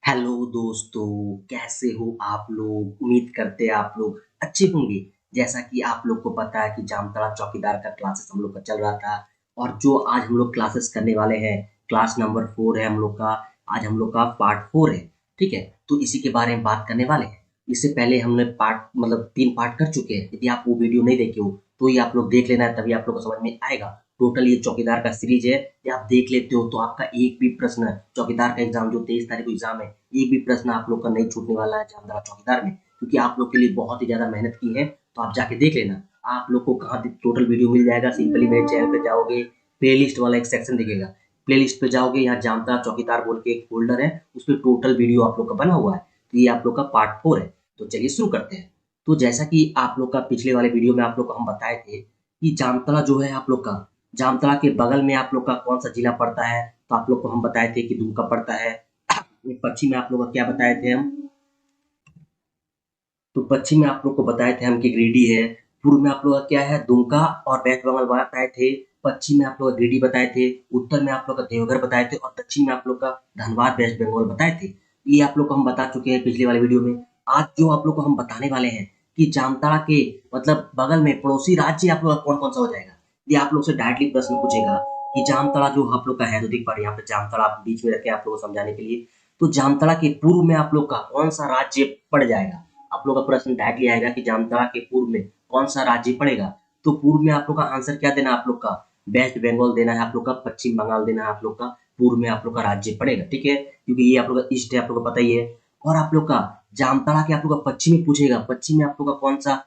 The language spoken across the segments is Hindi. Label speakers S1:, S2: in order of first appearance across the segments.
S1: हेलो दोस्तों, कैसे हो आप लोग? उम्मीद करते हैं आप लोग अच्छे होंगे। जैसा कि आप लोग को पता है कि जामताड़ा चौकीदार का क्लासेस हम लोग का चल रहा था और जो आज हम लोग क्लासेस करने वाले हैं, क्लास नंबर 4 है हम लोग का। आज हम लोग का पार्ट 4 है। ठीक है, तो इसी के बारे में बात करने वाले हैं। इससे पहले हमने पार्ट मतलब 3 पार्ट कर चुके हैं। यदि आप वो वीडियो नहीं देखे हो तो ये आप लोग देख लेना है, तभी आप लोग को समझ में आएगा। टोटल ये चौकीदार का सीरीज है। ये आप देख लेते हो तो आपका एक भी प्रश्न चौकीदार का एग्जाम जो 23 तारीख को एग्जाम है, एक भी प्रश्न आप लोग का नहीं छूटने वाला है जामताड़ा चौकीदार में, क्योंकि आप लोग के लिए बहुत ही ज्यादा मेहनत की है। तो आप जाके देख लेना। आप लोग को कहाँ टोटल वीडियो मिल जाएगा। सिंपली मेरे चैनल पे जाओगे, प्लेलिस्ट वाला एक सेक्शन दिखेगा। प्लेलिस्ट पे जाओगे, यहाँ जामताड़ा चौकीदार बोल के एक फोल्डर है, उसपे टोटल वीडियो आप लोग का बना हुआ है। तो ये आप लोग का पार्ट 4 है। तो चलिए शुरू करते हैं। तो जैसा कि आप लोग का पिछले वाले वीडियो में आप लोग को हम बताए थे कि जामताड़ा जो है आप लोग का, जामताड़ा के बगल में आप लोग का कौन सा जिला पड़ता है। तो आप लोग को हम बताए थे कि दुमका पड़ता है। पश्चिम में आप लोग को क्या बताए थे हम? तो पश्चिम में आप लोग को बताए थे हम कि गिरिडीह है। पूर्व में आप लोग का क्या है? दुमका। और वेस्ट बंगाल बताए थे। पश्चिम में आप लोग गिरिडीह बताए थे। उत्तर में आप लोग का देवघर बताए थे और दक्षिण में आप लोग का धनबाद वेस्ट बंगाल बताए थे। ये आप लोग को हम बता चुके हैं पिछले वाले वीडियो में। आज जो आप लोग को हम बताने वाले हैं कि जामताड़ा के मतलब बगल में पड़ोसी राज्य आप लोग का कौन कौन सा हो जाएगा। ये आप लोग से डायरेक्टली प्रश्न पूछेगा कि जामताड़ा जो आप लोग का है, तो देख पा रहे हैं यहाँ पे जामताड़ा आप बीच में रखे आप लोग को समझाने के लिए। तो जामताड़ा के पूर्व में आप लोग का कौन सा राज्य पड़ जाएगा। आप लोग का प्रश्न डायरेक्टली आएगा कि जामताड़ा के पूर्व में कौन सा राज्य पड़ेगा। तो पूर्व में आप लोग का आंसर क्या देना है? आप लोग का वेस्ट बंगाल देना है, आप लोग का पश्चिम बंगाल देना है। आप लोग का पूर्व में आप लोग का राज्य पड़ेगा। ठीक है, क्योंकि ये आप लोग का ईस्ट है, आप लोग को पता ही है। और आप लोग का जामताड़ा के आप लोग का पश्चिम में पूछेगा, पश्चिम में आप लोग का कौन सा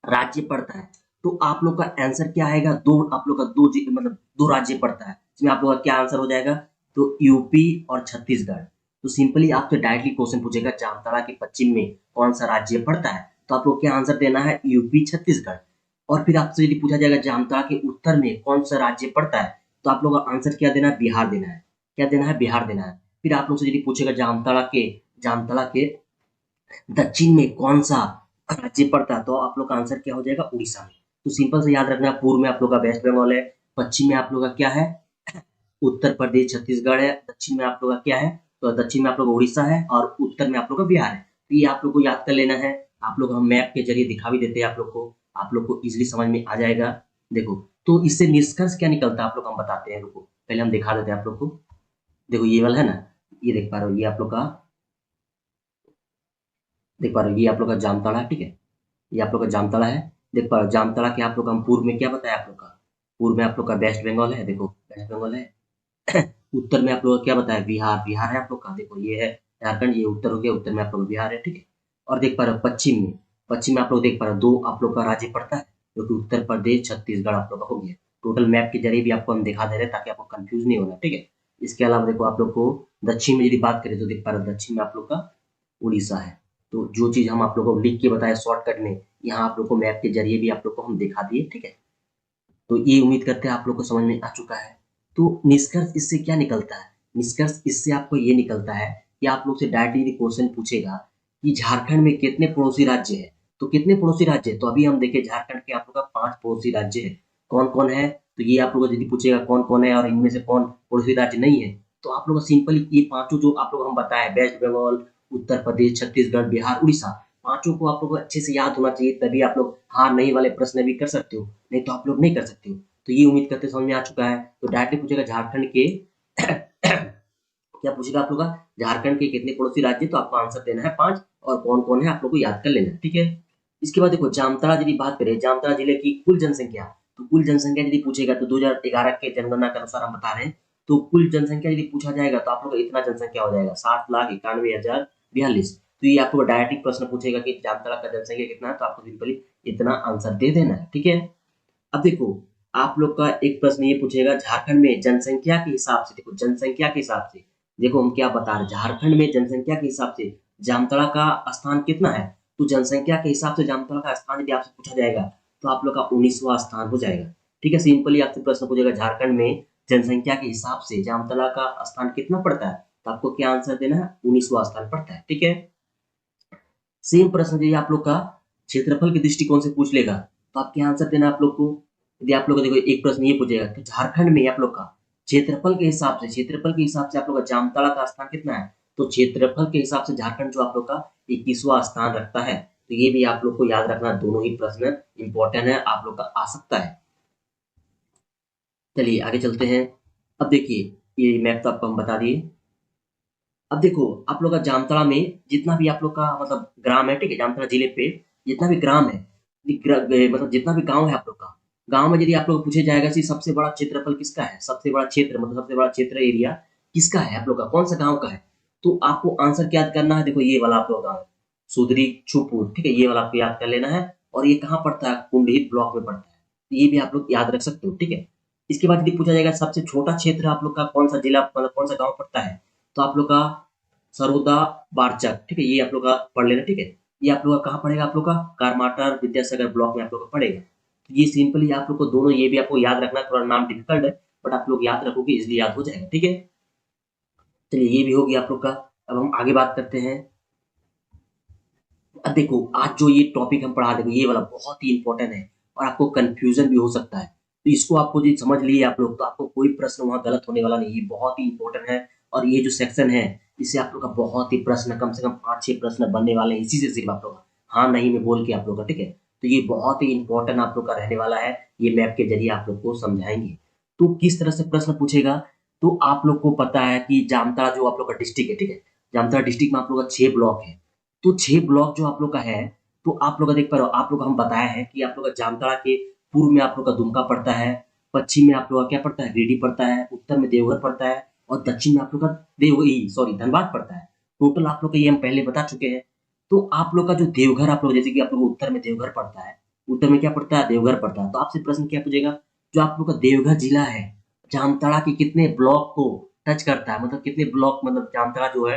S1: राज्य पड़ता है। तो आप लोग का आंसर क्या आएगा? दो आप लोग का मतलब दो राज्य पड़ता है, इसमें आप लोग का क्या आंसर हो जाएगा? तो यूपी और छत्तीसगढ़। तो सिंपली आपसे डायरेक्टली क्वेश्चन पूछेगा जामताड़ा के पश्चिम में कौन सा राज्य पड़ता है, तो आप लोग क्या आंसर देना है? यूपी छत्तीसगढ़। और फिर आपसे यदि पूछा जाएगा जामताड़ा के उत्तर में कौन सा राज्य पड़ता है, तो आप लोग का आंसर क्या देना है? बिहार देना है। क्या देना है? बिहार देना है। फिर आप लोग से यदि पूछेगा जामताड़ा के दक्षिण में कौन सा राज्य पड़ता है, तो आप लोग का आंसर क्या हो जाएगा? उड़ीसा में। तो सिंपल से याद रखना, पूर्व में आप लोग का वेस्ट बंगाल है, पश्चिम में आप लोग का क्या है? उत्तर प्रदेश छत्तीसगढ़ है, दक्षिण में आप लोग का क्या है? तो दक्षिण में आप लोग का उड़ीसा है और उत्तर में आप लोग का बिहार है। तो ये आप लोग को याद कर लेना है। आप लोग हम मैप के जरिए दिखा भी देते हैं आप लोग को, आप लोग को इजिली समझ में आ जाएगा। देखो, तो इससे निष्कर्ष क्या निकलता है आप लोग हम बताते हैं। रुको, पहले हम दिखा देते हैं आप लोग को। देखो ये वाला है ना, ये देख पा रहे हो, ये आप लोग का देख पा रहे हो, ये आप लोग का जामताड़ा है। ठीक है, ये आप लोग का जामताड़ा है। देख पा रहे हो, जामताड़ा के आप लोग हम पूर्व में क्या बताया आप लोग का? पूर्व में आप लोग का वेस्ट बंगाल है। देखो वेस्ट बंगाल है। उत्तर में आप लोग का क्या बताया? बिहार। बिहार है आप लोग का। देखो ये है झारखंड, ये उत्तर हो गया, उत्तर में आप लोग का बिहार है। ठीक है, और देख पा रहे हो पश्चिम में आप लोग देख पा रहे हो दो आप लोग का राज्य पड़ता है, जो कि उत्तर प्रदेश छत्तीसगढ़ आप लोग का हो गया। टोटल मैप के जरिए भी आपको हम दिखा दे रहे हैं ताकि आपको कंफ्यूज नहीं होना। ठीक है, इसके अलावा देखो आप लोग को दक्षिण में यदि बात करें तो देख पा रहे हो दक्षिण में आप लोग का उड़ीसा है। तो जो चीज हम आप लोग को लिख के बताए शॉर्टकट में, यहाँ आप लोग को मैप के जरिए भी आप लोग को हम दिखा दिए। ठीक है, तो ये उम्मीद करते हैं आप लोग को समझ में आ चुका है। तो निष्कर्ष इससे क्या निकलता है? निष्कर्ष इससे आपको ये निकलता है कि आप लोग से डायरेक्टली क्वेश्चन पूछेगा कि झारखंड में कितने पड़ोसी राज्य है। तो कितने पड़ोसी राज्य है, तो अभी हम देखें झारखंड के आप लोग का 5 पड़ोसी राज्य है। कौन कौन है? तो ये आप लोग को यदि पूछेगा कौन कौन है और इनमें से कौन पड़ोसी राज्य नहीं है, तो आप लोग सिंपली ये पांचों जो आप लोग हम बताए, वेस्ट बंगाल, उत्तर प्रदेश, छत्तीसगढ़, बिहार, उड़ीसा, पांचों को आप लोग को अच्छे से याद होना चाहिए, तभी आप लोग हाँ नहीं वाले प्रश्न भी कर सकते हो, नहीं तो आप लोग नहीं कर सकते हो। तो ये उम्मीद करते समझ में आ चुका है। तो डायरेक्टली पूछेगा झारखंड के क्या पूछेगा आप लोग का? झारखंड के कितने पड़ोसी राज्य, तो आपको आंसर देना है 5, और कौन कौन है आप लोग को याद कर लेना है। ठीक है, इसके बाद देखो जामताड़ा यदि बात करें, जामताड़ा जिले की कुल जनसंख्या, तो कुल जनसंख्या यदि पूछेगा तो 2011 के जनगणना के अनुसार हम बता रहे हैं। तो कुल जनसंख्या यदि पूछा जाएगा तो आप लोग का इतना जनसंख्या हो जाएगा 7,91,042। तो ये आपको डायरेक्ट प्रश्न पूछेगा कि जामताड़ा का जनसंख्या कितना है, तो आपको सिंपली इतना आंसर दे देना है। ठीक है, अब देखो आप लोग का एक प्रश्न ये पूछेगा झारखंड में जनसंख्या के हिसाब से। देखो जनसंख्या के हिसाब से, देखो हम क्या बता रहे हैं, झारखंड में जनसंख्या के हिसाब से जामताड़ा का स्थान कितना है। तो जनसंख्या के हिसाब से जामताड़ा का स्थान यदि आपसे पूछा जाएगा तो आप लोग का 19वां स्थान हो जाएगा। ठीक है, सिंपली आपसे प्रश्न पूछेगा झारखंड में जनसंख्या के हिसाब से जामताड़ा का स्थान कितना पड़ता है, तो आपको क्या आंसर देना है? 19वां स्थान पड़ता है। ठीक है, सेम प्रश्न यदि आप लोग का क्षेत्रफल के दृष्टिकोण से पूछ लेगा तो आप क्या आंसर देना आप लोग को? यदि आप लोग को देखो एक प्रश्न ये पूछेगा कि झारखंड में आप लोग का क्षेत्रफल के हिसाब से आप लोग का जामताड़ा का स्थान कितना है, तो क्षेत्रफल के हिसाब से झारखंड जो आप लोग का 21वां स्थान रखता है। तो ये भी आप लोग को याद रखना, दोनों ही प्रश्न इंपॉर्टेंट है, आप लोग का आ सकता है। चलिए आगे चलते हैं। अब देखिए ये मैप तो आपको हम बता दिए। अब देखो आप लोग का जामताड़ा में जितना भी आप लोग का मतलब ग्राम है, ठीक है, जामताड़ा जिले पे जितना भी ग्राम है, मतलब जितना भी गांव है आप लोग का, गांव में यदि आप लोग को पूछे जाएगा कि सबसे बड़ा क्षेत्रफल किसका है, सबसे बड़ा क्षेत्र मतलब सबसे बड़ा क्षेत्र एरिया किसका है, आप लोग का कौन सा गांव का है, तो आपको आंसर क्या याद करना है। देखो ये वाला आप लोग का गाँव है, सुदरी छुपुर, ठीक है, ये वाला आपको याद कर लेना है। और ये कहाँ पड़ता है, कुंडहित ब्लॉक में पड़ता है, तो ये भी आप लोग याद रख सकते हो, ठीक है। इसके बाद यदि पूछा जाएगा सबसे छोटा क्षेत्र आप लोग का कौन सा जिला मतलब कौन सा गाँव पड़ता है, तो आप लोग का सरोदा बारचक, ठीक है, ये आप लोग का पढ़ लेना, ठीक है। ये आप लोग का कहाँ पड़ेगा, आप लोग का कारमाटर विद्यासागर ब्लॉक में आप लोग का पड़ेगा। तो ये सिंपली आप लोग को दोनों ये भी आपको याद रखना, थोड़ा नाम डिफिकल्ट है बट आप लोग याद रखोगे इसलिए याद हो जाएगा, ठीक है। चलिए ये भी होगी आप लोग का। अब हम आगे बात करते हैं। अब देखो आज जो ये टॉपिक हम पढ़ा, देखो ये वाला बहुत ही इंपॉर्टेंट है और आपको कंफ्यूजन भी हो सकता है, तो इसको आपको जो समझ लिए आप लोग, तो आपको कोई प्रश्न वहां गलत होने वाला नहीं, ये बहुत ही इंपॉर्टेंट है। और ये जो सेक्शन है इससे आप लोग का बहुत ही प्रश्न, कम से कम 5-6 प्रश्न बनने वाले हैं इसी से, सिर्फ आप लोग का हाँ नहीं में बोल के आप लोग का, ठीक है। तो ये बहुत ही इंपॉर्टेंट आप लोग का रहने वाला है, ये मैप के जरिए आप लोग को समझाएंगे। तो किस तरह से प्रश्न पूछेगा, तो आप लोग को पता है कि जामताड़ा जो आप लोग का डिस्ट्रिक्ट है, ठीक है, जामताड़ा डिस्ट्रिक्ट में आप लोग का 6 ब्लॉक है। तो 6 ब्लॉक जो आप लोग का है, तो आप लोग का देख पा रहे हो, आप लोग को हम बताया है कि आप लोग का जामताड़ा के पूर्व में आप लोग का दुमका पड़ता है, पश्चिम में आप लोग का क्या पड़ता है, गिरिडीह पड़ता है, उत्तर में देवघर पड़ता है और दक्षिण में आप लोग का धनबाद पड़ता है। टोटल आप लोग का ये हम पहले बता चुके हैं। तो आप लोग का जो देवघर, आप लोग जैसे कि आप लोग को उत्तर में देवघर पड़ता है, उत्तर में क्या पड़ता है, देवघर पड़ता है। तो आपसे प्रश्न क्या पूछेगा, जो आप लोग का देवघर जिला है, जामताड़ा के कितने ब्लॉक को टच करता है, मतलब कितने ब्लॉक, मतलब जामताड़ा जो है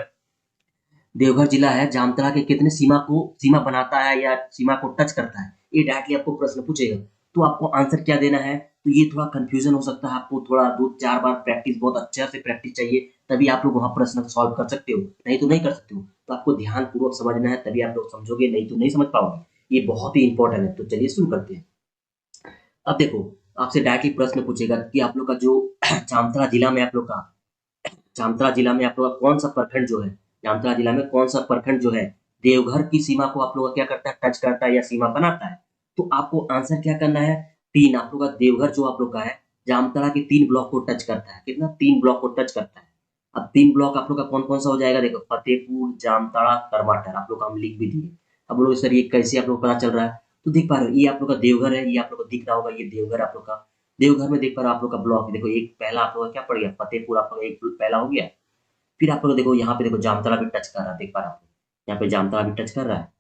S1: देवघर जिला है, जामताड़ा के कितने सीमा बनाता है या सीमा को टच करता है, ये डायरेक्टली आपको प्रश्न पूछेगा। तो आपको आंसर क्या देना है, तो ये थोड़ा कंफ्यूजन हो सकता है, आपको थोड़ा 2-4 बार प्रैक्टिस, बहुत अच्छा से प्रैक्टिस चाहिए, तभी आप लोग वहां प्रश्न को सॉल्व कर सकते हो, नहीं तो नहीं कर सकते हो। तो आपको ध्यान पूर्वक समझना है, तभी आप लोग समझोगे, नहीं तो नहीं समझ पाओगे। ये बहुत ही इंपॉर्टेंट है। तो चलिए शुरू करते हैं। अब देखो आपसे डायरेक्टली प्रश्न पूछेगा कि आप लोग का जो जामताड़ा जिला में आप लोग का, जामताड़ा जिला में आप लोग का कौन सा प्रखंड जो है, जामताड़ा जिला में कौन सा प्रखंड जो है देवघर की सीमा को आप लोग का क्या करता है, टच करता है या सीमा बनाता है। तो आपको आंसर क्या करना है, 3, आप लोग का देवघर जो आप लोग का है जामताड़ा के 3 ब्लॉक को टच करता है, कितना, 3 ब्लॉक को टच करता है। अब 3 ब्लॉक आप लोग का कौन कौन सा हो जाएगा, देखो फतेहपुर, जामताड़ा, करमाटर, आप लोग का हम लिख भी दिए। अब लोग सर ये कैसे आप लोग को पता चल रहा है, तो देख पा रहे हो ये आप लोग का देवघर है, ये आप लोग को दिख रहा होगा, ये देवघर आप लोग का, देवघर में देख पा रहे हो आप लोग का ब्लॉक, देखो एक पहला आप लोग का क्या पड़ गया, फतेहपुर आप लोग का एक पहला हो गया। फिर आप लोग देखो यहाँ पे देखो जामताड़ा भी टच कर रहा है, देख पा रहे हो आप लोग, यहाँ पे जामताड़ा भी टच कर रहा है।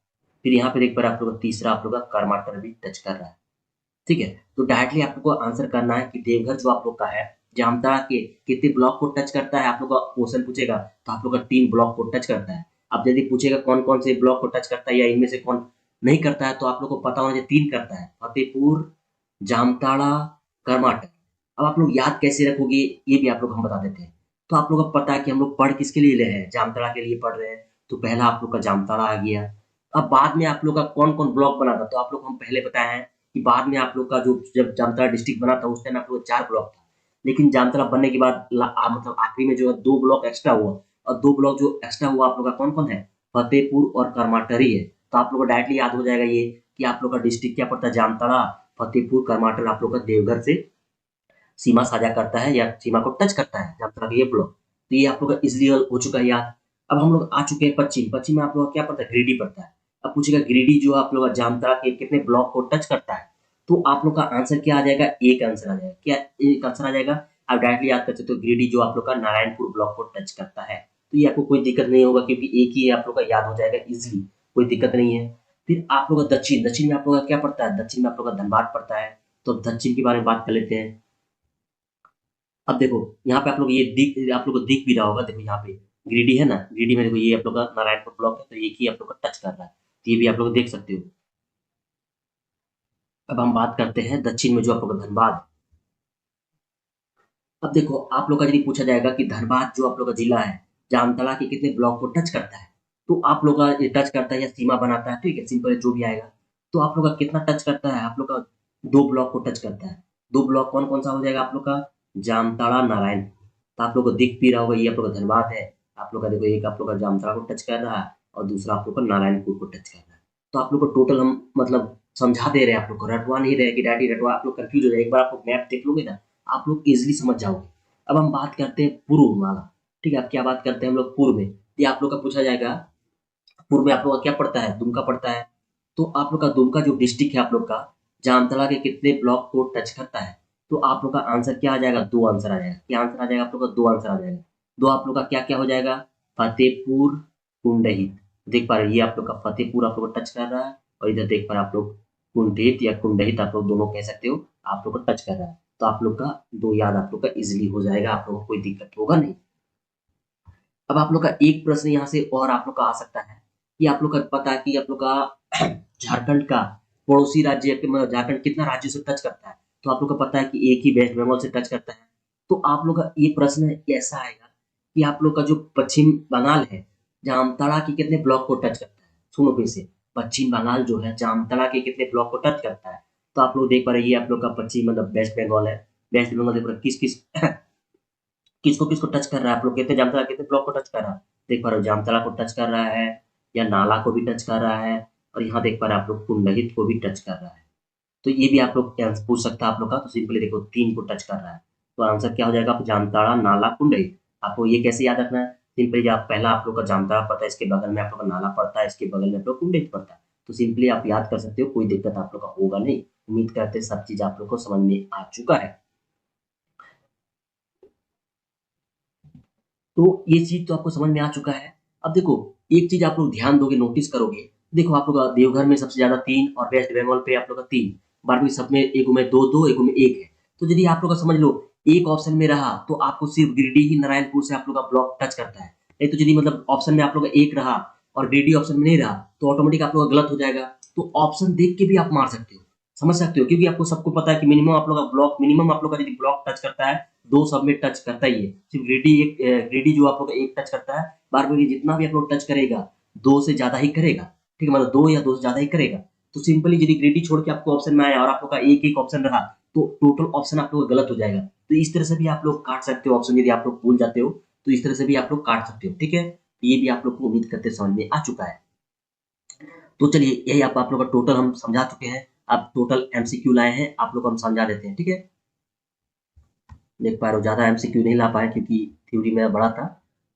S1: फिर यहाँ पे देख पा रहे हो आप लोग का तीसरा आप लोग का करमाटर भी टच कर रहा है, ठीक है। तो डायरेक्टली आप लोग को आंसर करना है कि देवघर जो आप लोग का है जामताड़ा के कितने ब्लॉक को टच करता है, आप लोग का क्वेश्चन पूछेगा तो आप लोग का 3 ब्लॉक को टच करता है। अब यदि पूछेगा कौन कौन से ब्लॉक को टच करता है या इनमें से कौन नहीं करता है, तो आप लोग को पता होना चाहिए 3 करता है, फतेहपुर, जामताड़ा, करमाटर। अब आप लोग याद कैसे रखोगे, ये भी आप लोग हम बता देते हैं। तो आप लोग को पता है कि हम लोग पढ़ किसके लिए रहे हैं, जामताड़ा के लिए पढ़ रहे हैं, तो पहला आप लोग का जामताड़ा आ गया। अब बाद में आप लोग का कौन कौन ब्लॉक बना था, तो आप लोग हम पहले बताए हैं कि बाद में आप लोग का जो जब जामताड़ा डिस्ट्रिक्ट बना था उस टाइम आप लोग 4 ब्लॉक था, लेकिन जामताड़ा बनने के बाद मतलब आखिरी में जो है 2 ब्लॉक एक्स्ट्रा हुआ, और 2 ब्लॉक जो एक्स्ट्रा हुआ आप लोग का कौन कौन है, फतेहपुर और करमाटर ही है। तो आप लोग को डायरेक्टली याद हो जाएगा ये कि आप लोग का डिस्ट्रिक्ट क्या पड़ता है, जामताड़ा, फतेहपुर, करमाटर आप लोग का देवघर से सीमा साझा करता है या सीमा को टच करता है जामताड़ा का ये ब्लॉक। तो ये आप लोग का इजिली हो चुका है याद। अब हम लोग आ चुके हैं पश्चिम, पश्चिम में आप लोग का क्या पड़ता है, गिरिडीह पड़ता है। अब पूछेगा गिरिडीह जो आप लोग का जामताड़ा के कितने ब्लॉक को टच करता है, तो आप लोग का आंसर क्या आ जाएगा, एक आंसर आ जाएगा, क्या एक आंसर आ जाएगा। आप डायरेक्टली याद कर सकते हो गिरिडीह जो आप लोग का नारायणपुर ब्लॉक को टच करता है। तो ये आपको कोई दिक्कत नहीं होगा क्योंकि एक ही आप लोग का याद हो जाएगा इजिली, कोई दिक्कत नहीं है। फिर आप लोग का दक्षिण, दक्षिण में आप लोग का क्या पड़ता है, दक्षिण में आप लोग का धनबाद पड़ता है। तो दक्षिण के बारे में बात कर लेते हैं। अब देखो यहाँ पे आप लोग ये दिख, आप लोग को दिख भी रहा होगा, देखो यहाँ पे गिरिडीह है ना, गिरिडीह में देखो ये आप लोग का नारायणपुर ब्लॉक है, तो एक ही आप लोग का टच कर रहा है, तो ये भी आप लोग देख सकते हो। अब हम बात करते हैं दक्षिण में जो आप लोग का धनबाद है। अब देखो आप लोग का यदि पूछा जाएगा कि धनबाद जो आप लोग का जिला है जामताड़ा के कितने ब्लॉक को टच करता है, तो आप लोग का ये टच करता है या सीमा बनाता है, ठीक है, सिंपल जो भी आएगा। तो आप लोग का कितना टच करता है, आप लोग का 2 ब्लॉक को टच करता है। 2 ब्लॉक कौन कौन सा हो जाएगा आप लोग का, जामताड़ा, नारायण। तो आप लोग को दिख भी रहा होगा ये आप लोग का धनबाद है, आप लोग का देखो एक आप लोग का जामताड़ा को टच कर रहा है और दूसरा आप लोग का नारायणपुर को टच कर रहा है। तो आप लोग को टोटल हम मतलब समझा दे रहे हैं, आप लोग को रटवा नहीं रहे कि डैडी रटवा, आप लोग कंफ्यूज हो जाए। एक बार आप लोग मैप देख लोगे ना, आप लोग इजिली समझ जाओगे। अब हम बात करते हैं पूर्व वाला, ठीक है। अब क्या बात करते हैं हम लोग पूर्व में, ये आप लोग का पूछा जाएगा। पूर्व में आप लोग का क्या पड़ता है, दुमका पड़ता है। तो आप लोग का दुमका जो डिस्ट्रिक्ट है आप लोग का, जामताड़ा के कितने ब्लॉक को टच करता है? तो आप लोग का आंसर क्या आ जाएगा, दो आंसर आ जाएगा। क्या आंसर आ जाएगा आप लोग का, दो आंसर आ जाएगा। दो आप लोग का क्या क्या हो जाएगा, फतेहपुर, कुंडहित। देख पा रहे हैं, ये आप लोग का फतेहपुर आप लोग को टच कर रहा है, और इधर देख पा रहे हैं आप लोग कुंडहित या कुंडहित, आप लोग दोनों कह सकते हो, आप लोग को टच कर रहा है। तो आप लोग का दो याद आप लोग का इजिली हो जाएगा, आप लोग को कोई दिक्कत होगा नहीं। अब आप लोग का एक प्रश्न यहाँ से और आप लोग का आ सकता है कि आप लोग का पता है कि आप लोग का झारखंड का पड़ोसी राज्य मतलब झारखंड कितना राज्यों से टच करता है? तो आप लोग को पता है कि एक ही वेस्ट बंगाल से टच करता है। तो आप लोग का ये प्रश्न ऐसा आएगा कि आप लोग का जो पश्चिम बंगाल है, जामताड़ा के कितने ब्लॉक को टच करता है? सुनो फिर से, पश्चिम बंगाल जो है जामताड़ा के कितने ब्लॉक को टच करता है? तो आप लोग देख पा रहे हैं, ये आप लोग का पश्चिम मतलब वेस्ट बंगाल है। वेस्ट बंगाल देख पा रहे हैं किस किस किसको किसको टच कर रहा है? आप लोग कहते हैं जामताड़ा कितने ब्लॉक को टच कर रहा है? देख पा रहे हो जामताड़ा को टच कर रहा है, या नाला को भी टच कर रहा है, और यहाँ देख पा रहे हैं आप लोग कुंडहित को भी टच कर रहा है। तो ये भी आप लोग पूछ सकता है आप लोग का। तो सिंपली देखो तीन को टच कर रहा है, तो आंसर क्या हो जाएगा, आप जामताड़ा, नाला, कुंडहित। आपको ये कैसे याद रखना है, सिंपली जब पहला आप लोग का जामताड़ा पड़ता है, इसके बगल में आप लोग का नाला पड़ता है, इसके बगल में आप लोग कुंडहित पड़ता है। तो सिंपली आप याद कर सकते हो, कोई दिक्कत आप लोग का होगा नहीं। उम्मीद करते हैं सब चीज आप लोग को समझ में आ चुका है। तो ये चीज तो आपको समझ में आ चुका है। अब देखो एक चीज आप लोग ध्यान दोगे, नोटिस करोगे। देखो आप लोग का देवघर में सबसे ज्यादा तीन, और वेस्ट बंगाल पे आप लोग का तीन, बाकी सब में एक में दो दो, एक में एक है। तो यदि आप लोग का समझ लो एक ऑप्शन में रहा, तो आपको सिर्फ गिरिडीह ही नारायणपुर से आप लोग का ब्लॉक टच करता है। नहीं तो यदि मतलब ऑप्शन में आप लोग का एक रहा और गिरिडीह ऑप्शन में नहीं रहा, तो ऑटोमेटिक आप लोग का गलत हो जाएगा। तो ऑप्शन देख के भी आप मार सकते हो, समझ सकते हो, क्योंकि आपको सबको पता है कि मिनिमम आप लोग का ब्लॉक, मिनिमम आप लोग का यदि ब्लॉक टच करता है, दो सब में टच करता ही है। सिर्फ ग्रेडी एक, ग्रेडी जो आप लोग का एक टच करता है, बार बार जितना भी आप लोग टच करेगा, दो से ज्यादा ही करेगा, ठीक है, मतलब दो या दो से ज्यादा ही करेगा। तो सिंपली यदि ग्रेडी छोड़ के आपको ऑप्शन में आया और आप लोग का एक एक ऑप्शन रहा, तो टोटल ऑप्शन आप लोग का गलत हो जाएगा। तो इस तरह से भी आप लोग काट सकते हो ऑप्शन, यदि आप लोग भूल जाते हो तो इस तरह से भी आप लोग काट सकते हो, ठीक है। ये भी आप लोग को उम्मीद करते समझ में आ चुका है। तो चलिए यही आप लोग का टोटल हम समझा चुके हैं। आप टोटल एमसीक्यू लाए हैं, आप लोग को हम समझा देते हैं, ठीक है। देख पा रहे हो ज्यादा एमसीक्यू नहीं ला पाए क्योंकि थ्योरी मेरा बड़ा था।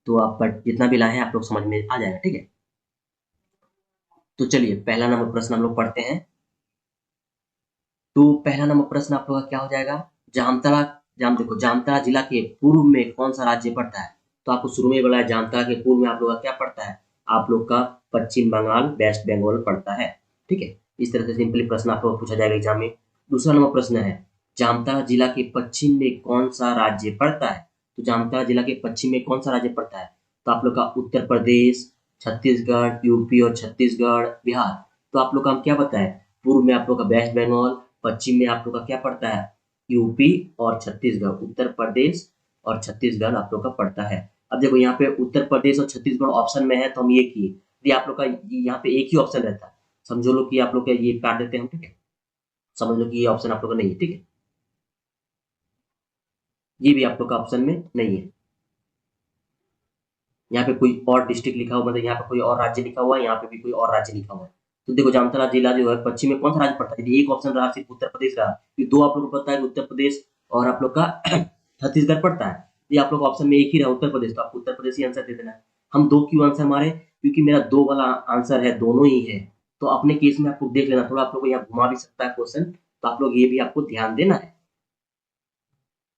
S1: तो आप बट जितना भी लाए हैं आप लोग समझ में आ जाएगा, ठीक है। तो चलिए पहला नंबर प्रश्न हम लोग पढ़ते हैं। तो पहला नंबर प्रश्न आप लोग का क्या हो जाएगा, जामताड़ा, देखो जामताड़ा जिला के पूर्व में कौन सा राज्य पड़ता है? तो आपको शुरू में बोला है जामताड़ा के पूर्व में आप लोग का क्या पड़ता है, आप लोग का पश्चिम बंगाल, वेस्ट बंगाल पड़ता है, ठीक है। इस तरह से सिंपली प्रश्न आप लोग पूछा जाएगा एग्जाम में। दूसरा नंबर प्रश्न है, जामताड़ा जिला के पश्चिम में कौन सा राज्य पड़ता है? तो जामताड़ा जिला के पश्चिम में कौन सा राज्य पड़ता है? तो आप लोग का उत्तर प्रदेश, छत्तीसगढ़, यूपी और छत्तीसगढ़, बिहार। तो आप लोग का हम क्या बताए, पूर्व में आप लोग का वेस्ट बंगाल, पश्चिम में आप लोग का क्या पड़ता है, यूपी और छत्तीसगढ़, उत्तर प्रदेश और छत्तीसगढ़ आप लोग का पड़ता है। अब देखो यहाँ पे उत्तर प्रदेश और छत्तीसगढ़ ऑप्शन में है, तो हम ये किए, यदि आप लोग का यहाँ पे एक ही ऑप्शन रहता है, समझो लो कि आप लोग का ये काट देते हैं हम, ठीक है। समझ लो कि ये ऑप्शन आप लोग का नहीं है, ठीक है, ये भी आप लोग का ऑप्शन में नहीं है। यहाँ पे कोई और डिस्ट्रिक्ट लिखा हुआ, मतलब यहाँ पे कोई और राज्य लिखा हुआ है, यहाँ पे भी कोई और राज्य लिखा हुआ है। तो देखो जामताड़ा जिला जो है पश्चिम में कौन सा राज्य पड़ता है, यदि एक ऑप्शन रहा सिर्फ उत्तर प्रदेश रहा, ये दो आप लोग को पता है कि उत्तर प्रदेश और आप लोग का छत्तीसगढ़ पड़ता है, ये आप लोग ऑप्शन में एक ही रहा उत्तर प्रदेश, तो आपको उत्तर प्रदेश ही आंसर दे देना है। हम दो क्यों आंसर मारे, क्योंकि मेरा दो वाला आंसर है, दोनों ही है। तो अपने केस में आपको देख लेना, थोड़ा आप लोग को यहाँ घुमा भी सकता है क्वेश्चन, तो आप लोग ये भी आपको ध्यान देना है।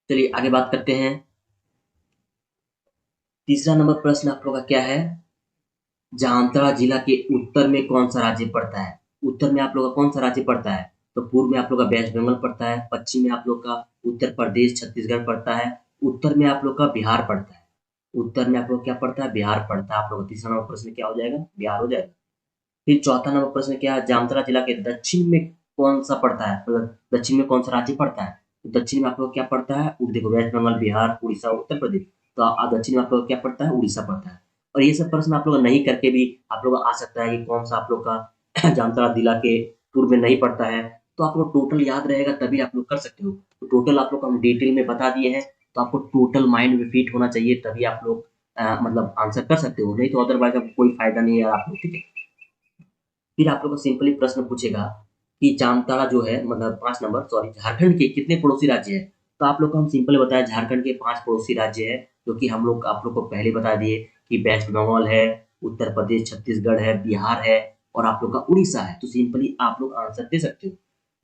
S1: चलिए आगे बात करते हैं। तीसरा नंबर प्रश्न आप लोग का क्या है, जामताड़ा जिला के उत्तर में कौन सा राज्य पड़ता है? उत्तर में आप लोग का कौन सा राज्य पड़ता है? तो पूर्व में आप लोग का वेस्ट बंगाल पड़ता है, पश्चिम में आप लोग का उत्तर प्रदेश छत्तीसगढ़ पड़ता है, उत्तर में आप लोग का बिहार पड़ता है। उत्तर में आप लोग क्या पड़ता है, बिहार पड़ता है। आप लोग का तीसरा नंबर प्रश्न क्या हो जाएगा, बिहार हो जाएगा। फिर चौथा नंबर प्रश्न क्या है, जामताड़ा जिला के दक्षिण में कौन सा पड़ता है, मतलब दक्षिण में कौन सा राज्य पड़ता है? तो दक्षिण में आप लोग क्या पड़ता है, देखो वेस्ट बंगाल, बिहार, उड़ीसा, उत्तर प्रदेश। तो दक्षिण में आप लोग क्या पड़ता है, उड़ीसा पड़ता है। और ये सब प्रश्न आप लोग नहीं करके भी आप लोग आ सकता है कि कौन सा आप लोग का जामताड़ा जिला के पूर्व में नहीं पड़ता है। तो आप लोग टोटल याद रहेगा तभी आप लोग कर सकते हो। तो टोटल आप लोग को हम डिटेल में बता दिए हैं, तो आपको टोटल माइंड में फिट होना चाहिए, तभी आप लोग मतलब आंसर कर सकते हो, नहीं तो अदरवाइज आपको कोई फायदा नहीं है आप लोग, ठीक है। फिर आप लोग को सिंपली प्रश्न पूछेगा कि जामताड़ा जो है मतलब 5 नंबर सॉरी झारखंड के कितने पड़ोसी राज्य है। तो आप लोग को हम सिंपल बताया झारखंड के 5 पड़ोसी राज्य है, जो कि हम लोग आप लोग को पहले बता दिए कि वेस्ट बंगाल है, उत्तर प्रदेश, छत्तीसगढ़ है, बिहार है और आप लोग का उड़ीसा है। तो सिंपली आप लोग आंसर दे सकते हो।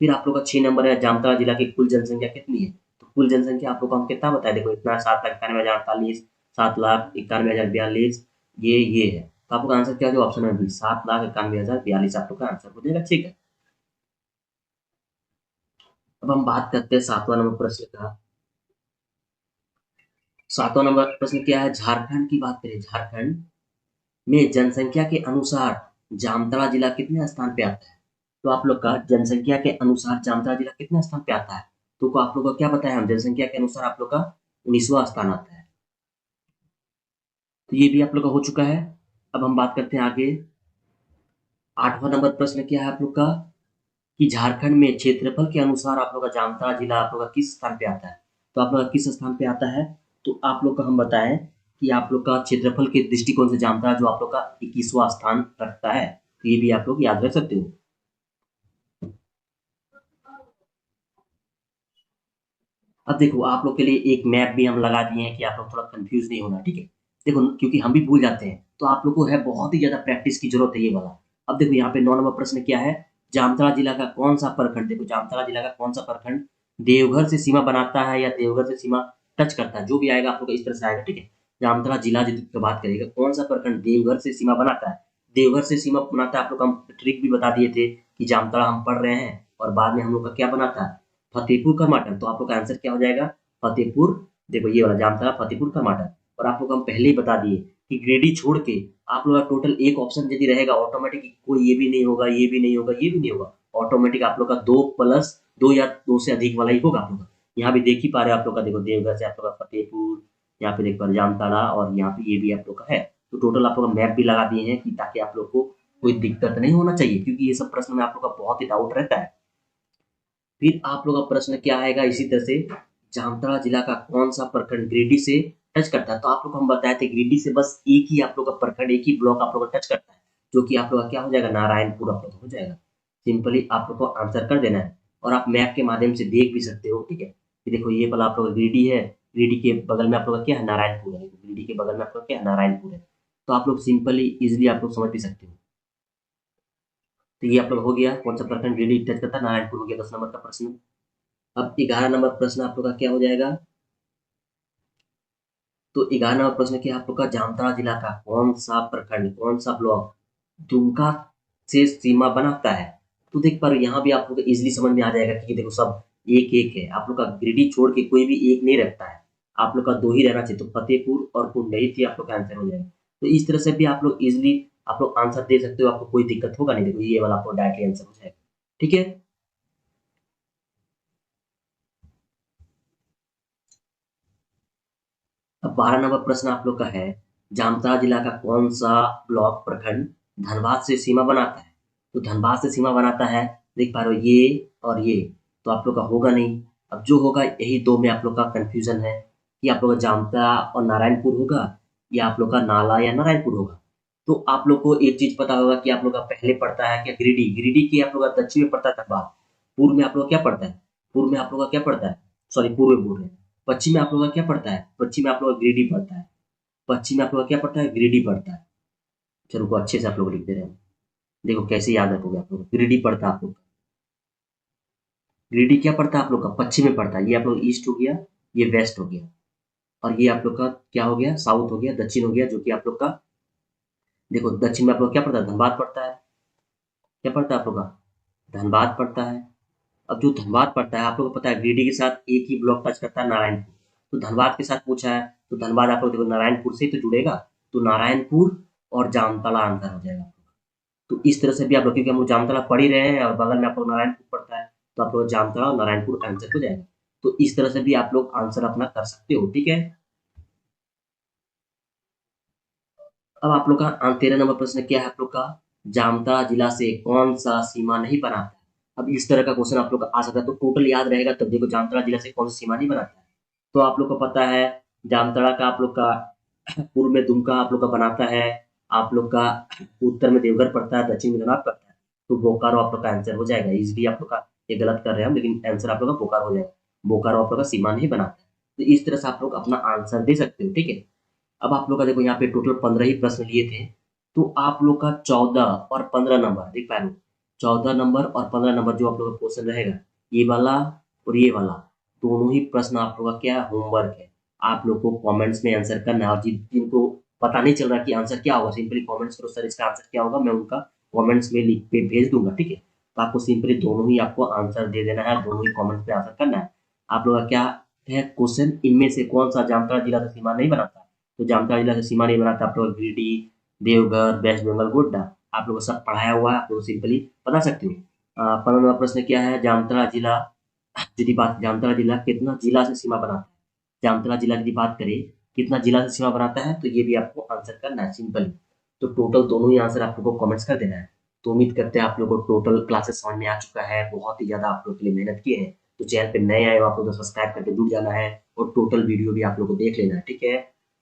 S1: फिर आप लोग का 6 नंबर है जामताड़ा जिला की कुल जनसंख्या कितनी है। तो कुल जनसंख्या आप लोग को हम कितना बताया, देखो इतना 7,91,048, 7,91,042, ये है। तो आपका आंसर क्या जो ऑप्शन है बी 7,91,042 आप लोग का आंसर हो जाएगा, ठीक है। अब हम बात करते हैं 7वां नंबर प्रश्न का। 7वां नंबर प्रश्न क्या है, झारखंड की बात करें, झारखंड में जनसंख्या के अनुसार जामताड़ा जिला कितने स्थान पे आता है। तो आप लोग का जनसंख्या के अनुसार जामताड़ा जिला कितने स्थान पे आता है। तो आप लोग को क्या बताया हम, जनसंख्या के अनुसार आप लोग का 19वां स्थान आता है। तो ये भी आप लोग का हो चुका है। अब हम बात करते हैं आगे। 8वां नंबर प्रश्न क्या है आप लोग का, कि झारखंड में क्षेत्रफल के अनुसार आप लोग का जामताड़ा जिला आप लोग का किस स्थान पे आता है। तो आप लोग का किस स्थान पे आता है। तो आप लोग का हम बताएं कि आप लोग का क्षेत्रफल के दृष्टिकोण से जामताड़ा जो आप लोग का 21वां स्थान रखता है। तो ये भी आप लोग याद रख सकते हो। अब देखो आप लोग के लिए एक मैप भी हम लगा दिए हैं कि आप लोग थोड़ा कंफ्यूज नहीं होना, ठीक है। देखो क्योंकि हम भी भूल जाते हैं, तो आप लोग को है बहुत ही ज्यादा प्रैक्टिस की जरूरत है ये वाला। अब देखो यहाँ पे 9 नंबर प्रश्न क्या है, जामताड़ा जिला का कौन सा प्रखंड, देखो जामताड़ा जिला का कौन सा प्रखंड देवघर से सीमा बनाता है या देवघर से सीमा टच करता है, जो भी आएगा आप लोग का इस तरह से आएगा, ठीक है। जामताड़ा जिला की बात करेगा कौन सा प्रखंड देवघर से सीमा बनाता है। देवघर से सीमा बनाता है, आप लोग को हम ट्रिक भी बता दिए थे कि जामताड़ा हम पढ़ रहे हैं और बाद में हम लोग का क्या बनाता है, फतेहपुर का मटर। तो आप लोग का आंसर क्या हो जाएगा, फतेहपुर। देखो ये वाला जामताड़ा फतेहपुर का मटर। और आप लोग को हम पहले ही बता दिए कि ग्रेडी छोड़ के आप लोग का टोटल एक ऑप्शन यदि रहेगा ऑटोमेटिक, कोई ये भी नहीं होगा, ये भी नहीं होगा, ये भी नहीं होगा, ऑटोमेटिक आप लोग का 2+2 या 2 से अधिक वाला ही होगा आप लोग का। यहाँ भी देख ही पा रहे हो आप लोग का, देखो देवघर से आप लोग का फतेहपुर, यहाँ पे देख पा रहे जामताड़ा और यहाँ पे ये भी आप लोग का है। तो टोटल आप लोग का मैप भी लगा दिए हैं कि ताकि आप लोग को कोई दिक्कत नहीं होना चाहिए, क्योंकि ये सब प्रश्न में आप लोग का बहुत ही डाउट रहता है। फिर आप लोग का प्रश्न क्या आएगा इसी तरह से, जामताड़ा जिला का कौन सा प्रखंड गिरिडीह से टच करता है। तो आप लोग को हम बताए थे गिरिडीह से बस एक ही आप लोग का प्रखंड, एक ही ब्लॉक आप लोग का टच करता है, जो कि आप लोग का क्या हो जाएगा, नारायणपुर आप लोग का हो जाएगा। सिंपली आप लोग को आंसर कर देना है और आप मैप के माध्यम से देख भी सकते हो, ठीक है। कि देखो ये वाला आप लोग का गिरिडीह है, गिरिडीह के बगल में आप लोग का क्या है, नारायणपुर है। गिरिडीह के बगल में आप लोग का क्या है, नारायणपुर है। तो आप लोग सिंपली इजिली आप लोग समझ भी सकते हो। तो ये आप लोग हो गया कौन सा प्रखंड गिरिडीह टच करता है, नारायणपुर हो गया 10 नंबर का प्रश्न। अब 11 नंबर प्रश्न आप लोग का क्या हो जाएगा। तो 11वां प्रश्न क्या है आप लोग का, जामताड़ा जिला का कौन सा प्रखंड, कौन सा ब्लॉक दुमका से सीमा बनाता है। तो देख पा रहे हो यहाँ भी आप लोग को इजिली समझ में आ जाएगा कि देखो सब एक एक है, आप लोग का गिरिडीह छोड़ के कोई भी एक नहीं रखता है, आप लोग का दो ही रहना चाहिए। तो फतेहपुर और कुंडही थी आप लोग का आंसर हो जाएगा। तो इस तरह से भी आप लोग इजिली आप लोग आंसर दे सकते हो, आपको कोई दिक्कत होगा नहीं। देखो ये वाला आपको डायरेक्टली आंसर हो जाएगा, ठीक है। अब 12 नंबर प्रश्न आप लोग का है, जामताड़ा जिला का कौन सा ब्लॉक प्रखंड धनबाद से सीमा बनाता है। तो धनबाद से सीमा बनाता है, देख पा रहे हो ये और ये। तो आप लोग का होगा नहीं। अब जो होगा यही दो में आप लोग का कंफ्यूजन है कि आप लोग का जामताड़ा और नारायणपुर होगा या आप लोग का नाला या नारायणपुर होगा। तो आप लोग को एक चीज पता होगा कि आप लोग का पहले पड़ता है क्या, गिरिडीह। गिरिडीह की आप लोग का दक्षिण में पड़ता है धनबाद। पूर्व में आप लोग का क्या पड़ता है, पूर्व में आप लोग का क्या पड़ता है, सॉरी पूर्व में बोल रहे हैं। पश्चिम में आप लोग का क्या पड़ता है, पश्चिम में आप लोग का गिरिडीह पड़ता है। पश्चिम में आप लोग का क्या पड़ता है, गिरिडीह पड़ता है। चलो को अच्छे से आप लोग लिख दे रहे हैं। देखो कैसे याद रखोगे आप लोग, गिरिडीह पड़ता है आप लोग का। गिरिडीह क्या पड़ता है आप लोग का, पश्चिम में पड़ता है। ये आप लोग ईस्ट हो गया, ये वेस्ट हो गया और ये आप लोग का क्या हो गया, साउथ हो गया, दक्षिण हो गया, जो कि आप लोग का देखो दक्षिण में आप लोग क्या पड़ता है, धनबाद पड़ता है। क्या पड़ता है आप लोग का, धनबाद पड़ता है। अब जो धनबाद पड़ता है आप लोग को पता है गिरिडीह के साथ एक ही ब्लॉक टच करता है, नारायणपुर। तो धनबाद के साथ पूछा है, तो धनबाद आप लोग देखो नारायणपुर से ही तो जुड़ेगा। तो नारायणपुर और जामताड़ा आंसर हो जाएगा। तो इस तरह से भी आप लोग, क्योंकि हम लोग जामताड़ा पढ़ ही रहे हैं और बगल में आप लोग नारायणपुर पड़ता है, तो आप लोग जामताड़ा और नारायणपुर आंसर हो जाएगा। तो इस तरह से भी आप लोग आंसर अपना कर सकते हो, ठीक है। अब आप लोग का 13 नंबर प्रश्न क्या है आप लोग का, जामताड़ा जिला से कौन सा सीमा नहीं बनाता है। अब इस तरह का क्वेश्चन आप लोग का आ सकता है, तो टोटल याद रहेगा तब। देखो जामताड़ा जिला से कौन सा सीमा नहीं बनाता है। तो आप लोग को पता है जामताड़ा का आप लोग का पूर्व में दुमका आप लोग का बनाता है, आप लोग का उत्तर में देवघर पड़ता है, दक्षिण में धनात पड़ता है, तो बोकारो आप लोग का आंसर हो जाएगा। इसलिए आप लोग का ये गलत कर रहे हैं हम, लेकिन आंसर आप लोग का बोकारो हो जाएगा। बोकारो आप लोग का सीमा नहीं बनाता है। तो इस तरह से आप लोग अपना आंसर दे सकते हो, ठीक है। अब आप लोग का देखो यहाँ पे टोटल 15 ही प्रश्न लिए थे, तो आप लोग का 14 और 15 नंबर देख पा रहे हो, 14 नंबर और 15 नंबर जो आप लोग का क्वेश्चन रहेगा, ये वाला और ये वाला दोनों ही प्रश्न आप लोग का क्या होमवर्क है। आप लोग को कमेंट्स में आंसर करना है, और जिनको पता नहीं चल रहा कि आंसर क्या होगा, सिंपली कमेंट्स करो सर इसका आंसर क्या होगा, मैं उनका कमेंट्स में लिख के भेज दूंगा, ठीक है। तो आपको सिंपली दोनों ही आपको आंसर दे देना है, दोनों ही कमेंट्स पे आंसर करना है। आप लोग का क्या है क्वेश्चन, इनमें से कौन सा जामताड़ा जिला से सीमा नहीं बनाता। तो जामताड़ा जिला से सीमा नहीं बनाता आप लोग गिरिडीह, देवघर, वेस्ट बंगाल, गोड्डा, आप लोग को सब पढ़ाया हुआ है, आप लोग सिंपली बता सकते हो। 15वां प्रश्न क्या है, जामताड़ा जिला यदि बात, जामताड़ा जिला कितना जिला से सीमा बनाता है। जामताड़ा जिला की बात करें कितना जिला से सीमा बनाता है, तो ये भी आपको आंसर करना है सिंपली। तो टोटल दोनों ही आंसर आप लोग को कमेंट्स कर देना है। तो उम्मीद करते हैं आप लोग को टोटल क्लासेस समझ में आ चुका है, बहुत ही ज्यादा आप लोग के लिए मेहनत किए हैं। तो चैनल पे नए आए हो आप लोग को सब्सक्राइब करके जुड़ जाना है, और टोटल वीडियो भी आप लोग को देख लेना है, ठीक है।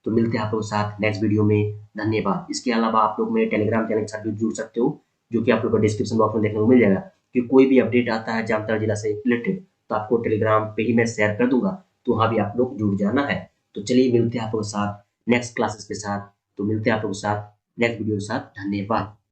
S1: तो मिलते हैं आप लोग के साथ नेक्स्ट वीडियो में, धन्यवाद। इसके अलावा आप लोग मेरे टेलीग्राम चैनल के साथ भी जुड़ सकते हो, जो कि आप लोग को डिस्क्रिप्शन बॉक्स में देखने को मिल जाएगा, कि कोई भी अपडेट आता है जामताड़ा जिला से रिलेटेड, तो आपको टेलीग्राम पे ही मैं शेयर कर दूंगा, तो वहाँ भी आप लोग जुड़ जाना है। तो चलिए मिलते हैं आप लोग के साथ नेक्स्ट क्लासेस के साथ, तो मिलते हैं आप लोग के साथ नेक्स्ट वीडियो के साथ, धन्यवाद।